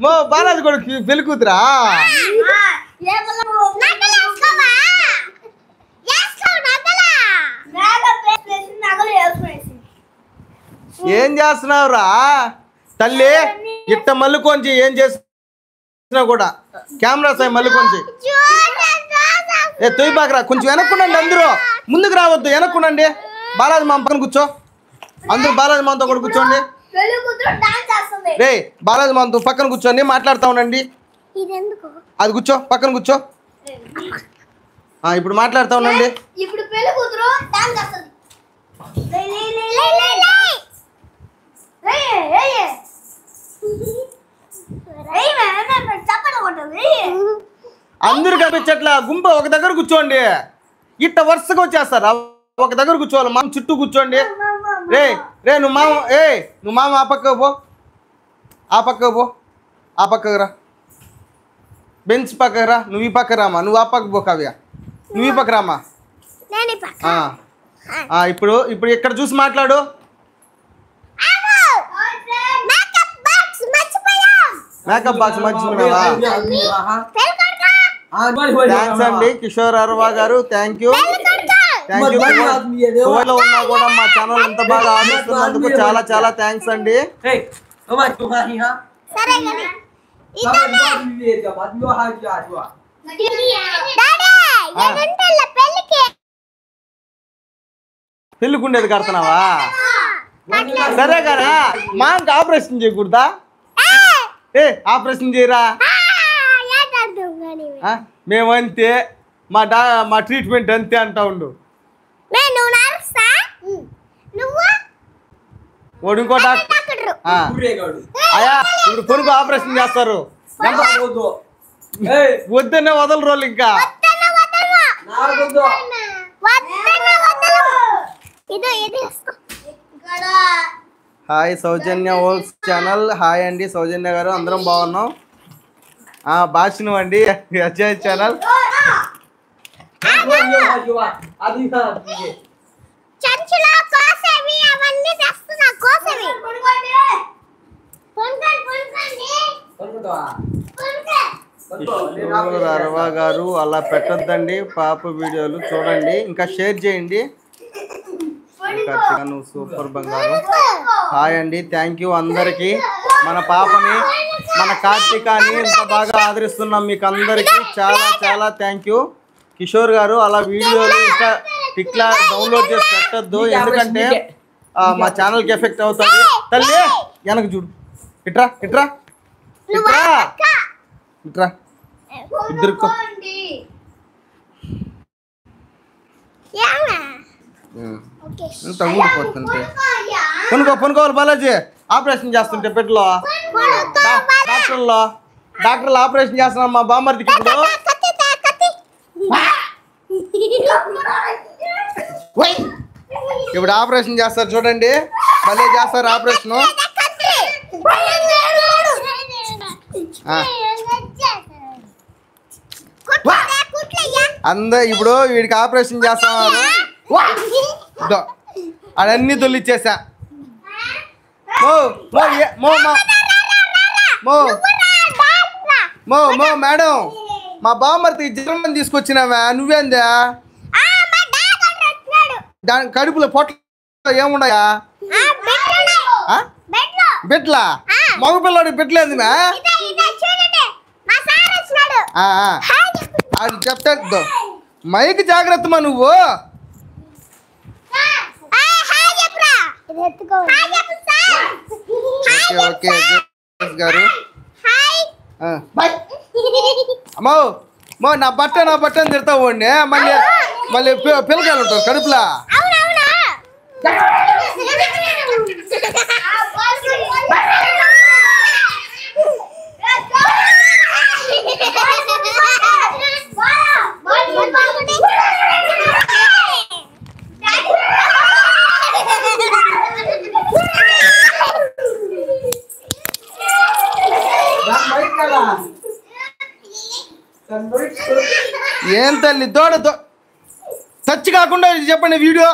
మో బాలాజీ కొడుకు పెళ్లి కూతురా ఏం చేస్తున్నావురా తల్లి ఇట్ట మళ్ళీ కొంచెం ఏం చేస్తున్నా కూడా కెమెరా సాయి మళ్ళీ కొంచెం తొయ్యబాకరా కొంచెం వెనక్కుండండి అందరూ ముందుకు రావద్దు వెనక్కుండండి బాలాజీ మామ పక్కన కూర్చో అందరూ బాలాజీ మామతో కూడా కూర్చోండి రే బాలాజీ మామతో పక్కన కూర్చోండి మాట్లాడుతా ఉండండి అది కూర్చో పక్కన కూర్చో ఇప్పుడు మాట్లాడుతా ఉండండి అందరు కనిపించట్లా గుంపు ఒక దగ్గర కూర్చోండి ఇట్ట వరుసగా వచ్చేస్తారు ఒక దగ్గర కూర్చోవాలి మామ చుట్టూ కూర్చోండి రే రే నువ్వు మామ ఆ పక్కకు పో ఆ పక్కకు రా బెంచ్ పక్కకు రా నువ్వు ఈ పక్క రామా నువ్వు ఆ పక్క పో కావ్య నువ్వు ఈ పక్క రామా ఇప్పుడు ఇక్కడ చూసి మాట్లాడు మేకప్ బాక్స్ మర్చిపోయినావా థ్యాంక్స్ అండి కిషోర్ అరవా గారు థ్యాంక్ యూ గోవాలో ఉన్నా కూడా మా ఛానల్ ఎంత బాగా ఆదరిస్తున్నందుకు చాలా చాలా థ్యాంక్స్ అండి పెళ్ళికుండేది కడుతున్నావా సరే కదా మాకు ఆపరేషన్ చేయకూడదా ఆపరేషన్ చేయరా మేమంతే మా ట్రీట్మెంట్ అంతే అంటా ఉండు ఇంకో డాక్టర్ అయ్యా ఇప్పుడు కొనుక్కో ఆపరేషన్ చేస్తారు వద్దనే వదలరు వాళ్ళు ఇంకా హాయ్ సౌజన్య ఓల్స్ ఛానల్ హాయ్ అండి సౌజన్య గారు అందరం బాగున్నాం భాషను అండి అజయ్ ఛానల్ అరవా గారు అలా పెట్టొద్దండి పాప వీడియోలు చూడండి ఇంకా షేర్ చేయండి నువ్వు సూపర్ బంగారు హాయ్ అండి థ్యాంక్ యూ అందరికీ మన పాపని మన కార్తీకాని ఇంత బాగా ఆదరిస్తున్నాం మీకు అందరికీ చాలా చాలా థ్యాంక్ యూ కిషోర్ గారు అలా వీడియోలు ఇంకా టిక్లా డౌన్లోడ్ చేసి పెట్టద్దు ఎందుకంటే మా ఛానల్కి ఎఫెక్ట్ అవుతుంది తల్లి వెనక చూడు ఇట్రా ఇట్రా ఇట్రా ఇట్రా ఇద్దరు ఇంత ఊడిపోతుంటే కొనుక్కోవాలి బాలాజీ ఆపరేషన్ చేస్తుంటే పెట్టులో డాక్టర్లు ఆపరేషన్ చేస్తున్నారు మా బామ్మర్దికి ఇప్పుడు ఆపరేషన్ చేస్తారు చూడండి భలే చేస్తారు ఆపరేషన్ ఇప్పుడు వీడికి ఆపరేషన్ చేస్తున్నారు అదన్నీ దొల్లిచ్చేసా మేడం మా బామ్మర్తి జ్వరం తీసుకొచ్చినావా నువ్వేందా దాని కడుపులో పొట్ల ఏమున్నాయా బిడ్లా మగ పిల్లడు బిడ్లేదు అది చెప్తా మైక్ జాగ్రత్తమా నువ్వు ఓకే గారు అమ్మో నా బట్టని తిడతావు మళ్ళీ పిల్లకాయలు ఉంటారు కడుపులా ఏం తల్లి దోడ టచ్ కాకుండా చెప్పండి వీడియో